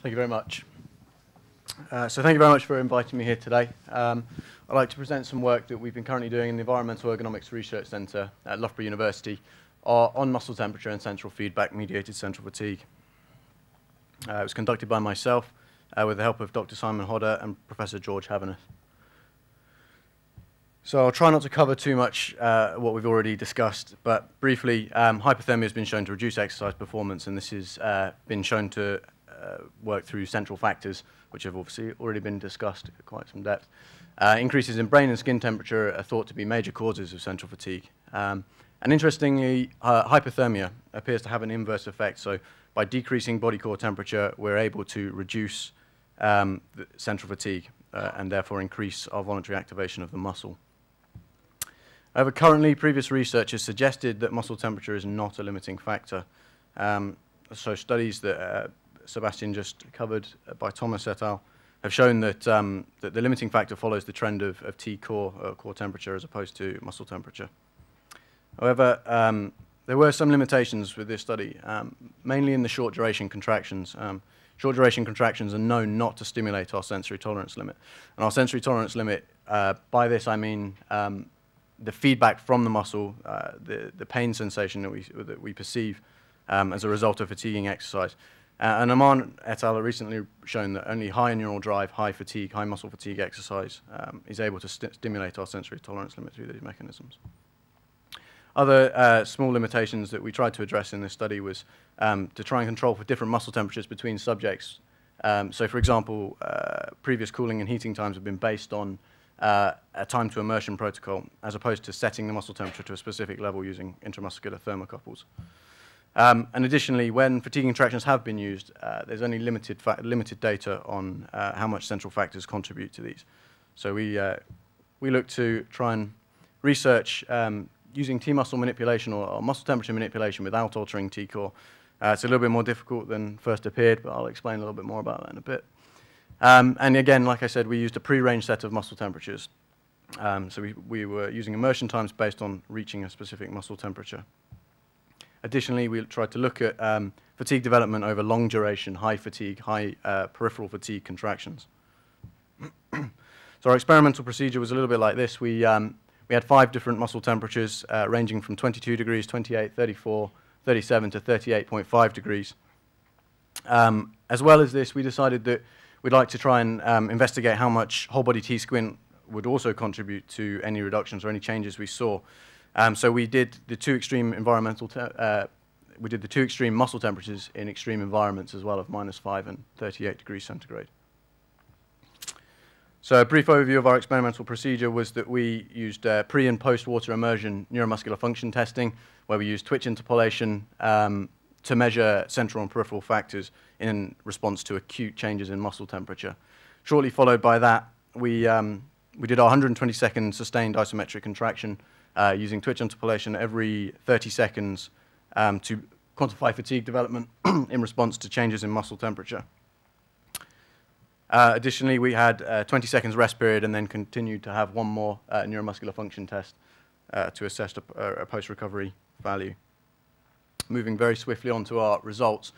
Thank you very much. So thank you very much for inviting me here today. I'd like to present some work that we've been currently doing in the Environmental Ergonomics Research Centre at Loughborough University on muscle temperature and central feedback-mediated central fatigue. It was conducted by myself with the help of Dr. Simon Hodder and Professor George Haveneth. So I'll try not to cover too much what we've already discussed, but briefly, hypothermia has been shown to reduce exercise performance, and this has been shown to work through central factors, which have obviously already been discussed at quite some depth. Increases in brain and skin temperature are thought to be major causes of central fatigue. And interestingly, hypothermia appears to have an inverse effect. So by decreasing body core temperature, we're able to reduce the central fatigue and therefore increase our voluntary activation of the muscle. However, currently, previous research has suggested that muscle temperature is not a limiting factor. So studies that Sebastian just covered by Thomas et al. Have shown that, that the limiting factor follows the trend of T-core, core temperature, as opposed to muscle temperature. However, there were some limitations with this study, mainly in the short duration contractions. Short duration contractions are known not to stimulate our sensory tolerance limit. And our sensory tolerance limit, by this I mean the feedback from the muscle, the pain sensation that we perceive as a result of fatiguing exercise. And Aman et al. Have recently shown that only high neural drive, high fatigue, high muscle fatigue exercise is able to stimulate our sensory tolerance limit through these mechanisms. Other small limitations that we tried to address in this study was to try and control for different muscle temperatures between subjects. So for example, previous cooling and heating times have been based on a time to immersion protocol, as opposed to setting the muscle temperature to a specific level using intramuscular thermocouples. And additionally, when fatigue contractions have been used, there's only limited data on how much central factors contribute to these. So we look to try and research using T-muscle manipulation or muscle temperature manipulation without altering T-core. It's a little bit more difficult than first appeared, but I'll explain a little bit more about that in a bit. And again, like I said, we used a pre-range set of muscle temperatures. So we were using immersion times based on reaching a specific muscle temperature. Additionally, we tried to look at fatigue development over long duration, high fatigue, high peripheral fatigue contractions. So our experimental procedure was a little bit like this. We had 5 different muscle temperatures ranging from 22 degrees, 28, 34, 37 to 38.5 degrees. As well as this, we decided that we'd like to try and investigate how much whole body T-squint would also contribute to any reductions or any changes we saw. So we did the two extreme muscle temperatures in extreme environments as well, of -5 and 38 degrees centigrade. So a brief overview of our experimental procedure was that we used pre- and post-water immersion neuromuscular function testing, where we used twitch interpolation to measure central and peripheral factors in response to acute changes in muscle temperature. Shortly followed by that, we did our 120-second sustained isometric contraction using twitch interpolation every 30 seconds to quantify fatigue development in response to changes in muscle temperature. Additionally, we had 20 seconds rest period and then continued to have one more neuromuscular function test to assess a post-recovery value. Moving very swiftly on to our results.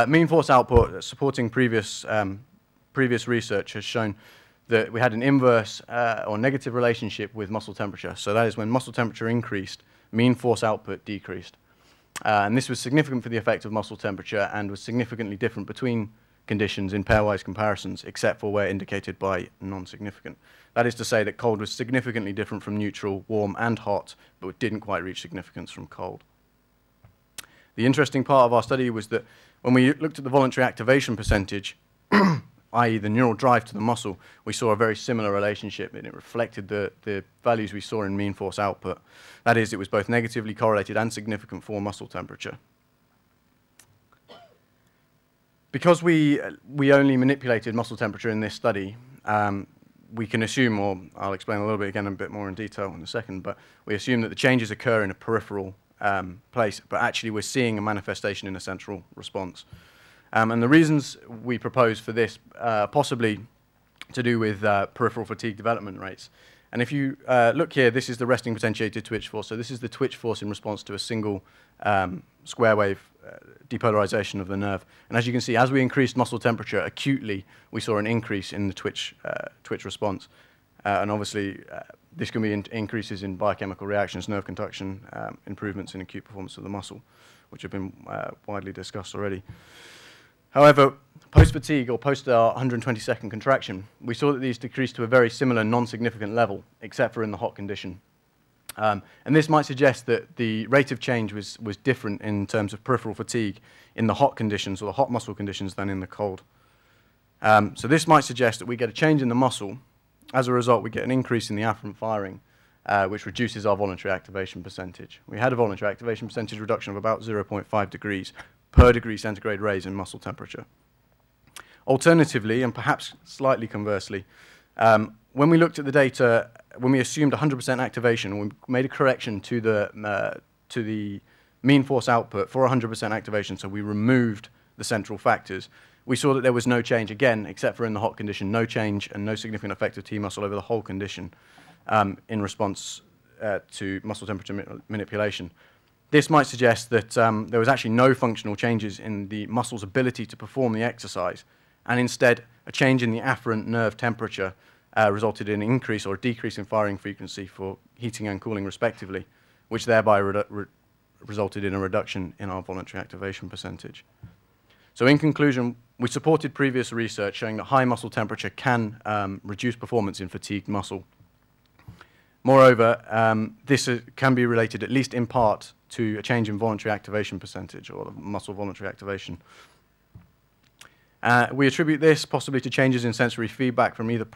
Mean force output, supporting previous research, has shown that we had an inverse or negative relationship with muscle temperature. So that is, when muscle temperature increased, mean force output decreased. And this was significant for the effect of muscle temperature and was significantly different between conditions in pairwise comparisons, except for where indicated by non-significant. That is to say that cold was significantly different from neutral, warm, and hot, but didn't quite reach significance from cold. The interesting part of our study was that when we looked at the voluntary activation percentage, i.e. the neural drive to the muscle, we saw a very similar relationship, and it reflected the values we saw in mean force output. That is, it was both negatively correlated and significant for muscle temperature. Because we only manipulated muscle temperature in this study, we can assume, or I'll explain a little bit again a bit more in detail in a second, but we assume that the changes occur in a peripheral place, but actually we're seeing a manifestation in a central response. And the reasons we propose for this possibly to do with peripheral fatigue development rates. And if you look here, this is the resting potentiated twitch force. So this is the twitch force in response to a single square wave depolarization of the nerve. And as you can see, as we increased muscle temperature acutely, we saw an increase in the twitch response. And obviously, this can be increases in biochemical reactions, nerve conduction, improvements in acute performance of the muscle, which have been widely discussed already. However, post-fatigue or post our 120-second contraction, we saw that these decreased to a very similar non-significant level, except for in the hot condition. And this might suggest that the rate of change was different in terms of peripheral fatigue in the hot conditions or the hot muscle conditions than in the cold. So this might suggest that we get a change in the muscle. As a result, we get an increase in the afferent firing, which reduces our voluntary activation percentage. We had a voluntary activation percentage reduction of about 0.5 degrees per degree centigrade raise in muscle temperature. Alternatively, and perhaps slightly conversely, when we looked at the data, when we assumed 100% activation, we made a correction to the mean force output for 100% activation, so we removed the central factors. We saw that there was no change, again, except for in the hot condition, no change and no significant effect of T muscle over the whole condition in response to muscle temperature manipulation. This might suggest that there was actually no functional changes in the muscle's ability to perform the exercise, and instead a change in the afferent nerve temperature resulted in an increase or a decrease in firing frequency for heating and cooling respectively, which thereby resulted in a reduction in our voluntary activation percentage. So in conclusion, we supported previous research showing that high muscle temperature can reduce performance in fatigued muscle. Moreover, this can be related, at least in part, to a change in voluntary activation percentage or the muscle voluntary activation. We attribute this possibly to changes in sensory feedback from either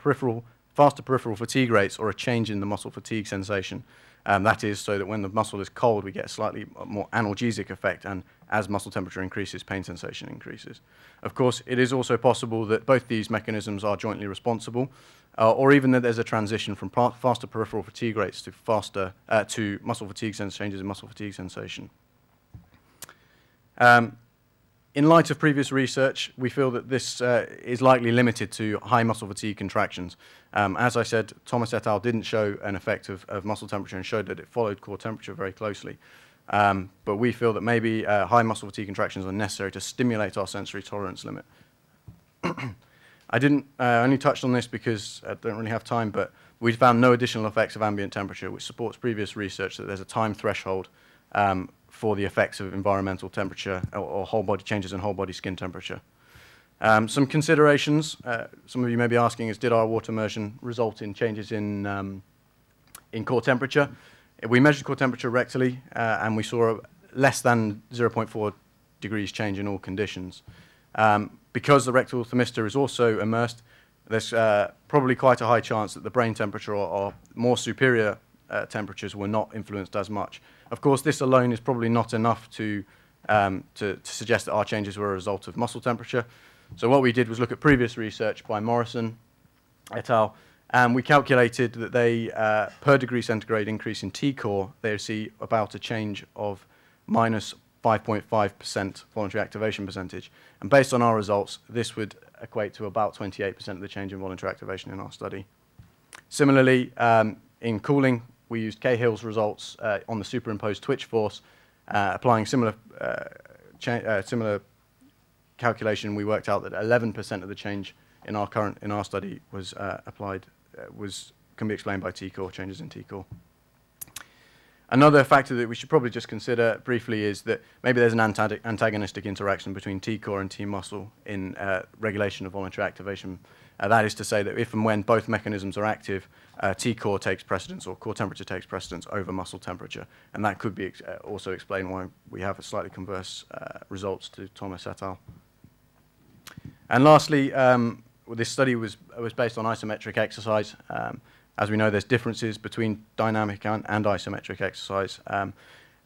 faster peripheral fatigue rates or a change in the muscle fatigue sensation. That is, so that when the muscle is cold, we get a slightly more analgesic effect, and as muscle temperature increases, pain sensation increases. Of course, it is also possible that both these mechanisms are jointly responsible, or even that there's a transition from faster peripheral fatigue rates to muscle fatigue changes in muscle fatigue sensation. In light of previous research, we feel that this is likely limited to high muscle fatigue contractions. As I said, Thomas et al. Didn't show an effect of muscle temperature and showed that it followed core temperature very closely. But we feel that maybe high muscle fatigue contractions are necessary to stimulate our sensory tolerance limit. I only touched on this because I don't really have time, but we found no additional effects of ambient temperature, which supports previous research that there's a time threshold for the effects of environmental temperature or whole body changes in whole body skin temperature. Some considerations, some of you may be asking is, did our water immersion result in changes in core temperature? We measured core temperature rectally, and we saw less than 0.4 degrees change in all conditions. Because the rectal thermistor is also immersed, there's probably quite a high chance that the brain temperature or more superior temperatures were not influenced as much. Of course, this alone is probably not enough to suggest that our changes were a result of muscle temperature. So what we did was look at previous research by Morrison et al. And we calculated that they, per degree centigrade increase in T-core, they see about a change of minus 5.5% voluntary activation percentage. And based on our results, this would equate to about 28% of the change in voluntary activation in our study. Similarly, in cooling, we used Cahill's results on the superimposed twitch force. Applying similar calculation, we worked out that 11% of the change in our study was can be explained by T-core, changes in T-core. Another factor that we should probably just consider briefly is that maybe there's an antagonistic interaction between T-core and T-muscle in regulation of voluntary activation. That is to say that if and when both mechanisms are active, T-core takes precedence, or core temperature takes precedence over muscle temperature. And that could be also explain why we have a slightly converse results to Thomas et al. And lastly, this study was based on isometric exercise. As we know, there's differences between dynamic and isometric exercise.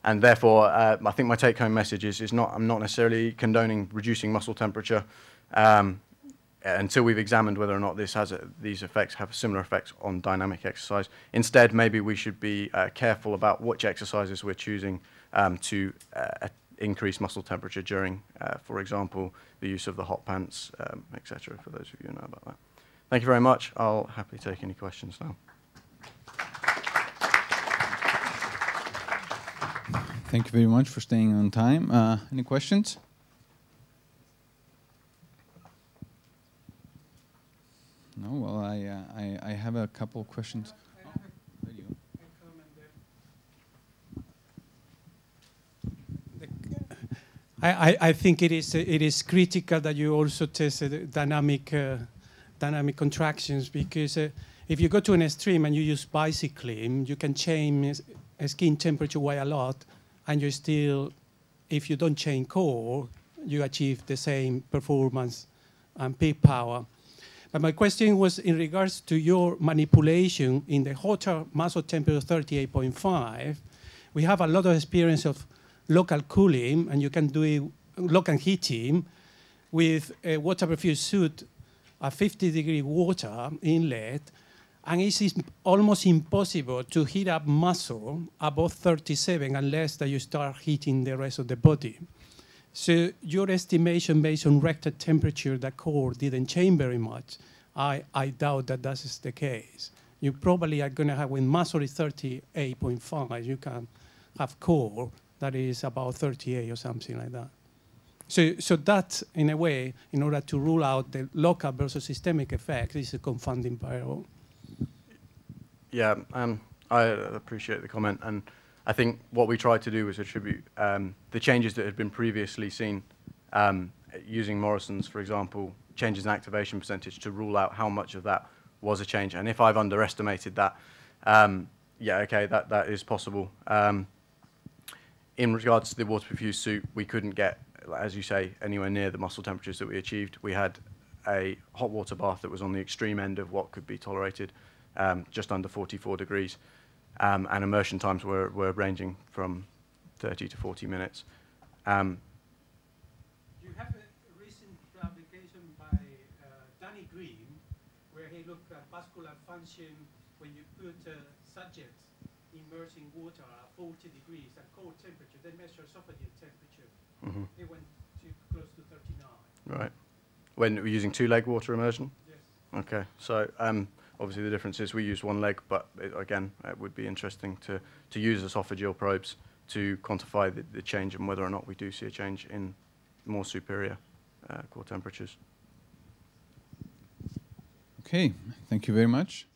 And therefore, I think my take-home message is I'm not necessarily condoning reducing muscle temperature until we've examined whether or not these effects have similar effects on dynamic exercise. Instead, maybe we should be careful about which exercises we're choosing to increase muscle temperature during, for example, the use of the hot pants, etc., for those of you who know about that. Thank you very much. I'll happily take any questions now. Thank you very much for staying on time. Any questions? No, well, I have a couple of questions. I think it is critical that you also test dynamic contractions, because if you go to an extreme and you use bicycling, you can change skin temperature quite a lot, and you still, if you don't change core, you achieve the same performance and peak power. But my question was in regards to your manipulation in the hotter muscle temperature 38.5. We have a lot of experience of local cooling, and you can do it local heating with a water-perfused suit at 50-degree water inlet, and it is almost impossible to heat up muscle above 37 unless that you start heating the rest of the body. So your estimation based on rectal temperature, that core didn't change very much. I doubt that that is the case. You probably are going to have, when muscle is 38.5, you can have core that is about 38 or something like that. So that, in a way, in order to rule out the local versus systemic effect, is a confounding variable. Yeah, I appreciate the comment, and I think what we tried to do was attribute the changes that had been previously seen using Morrison's, for example, changes in activation percentage to rule out how much of that was a change. And if I've underestimated that, yeah, okay, that is possible. In regards to the water-perfused suit, we couldn't get, as you say, anywhere near the muscle temperatures that we achieved. We had a hot water bath that was on the extreme end of what could be tolerated, just under 44 degrees. And immersion times were ranging from 30 to 40 minutes. You have a recent publication by Danny Green, where he looked at vascular function when you put subjects immersed in water at 40 degrees at core temperature. They measure esophageal temperature. Mm-hmm. It went to close to 39. Right. When we're using two-leg water immersion? Yes. Okay. So obviously the difference is we use one leg, but again, it would be interesting to use esophageal probes to quantify the change and whether or not we do see a change in more superior core temperatures. Okay. Thank you very much.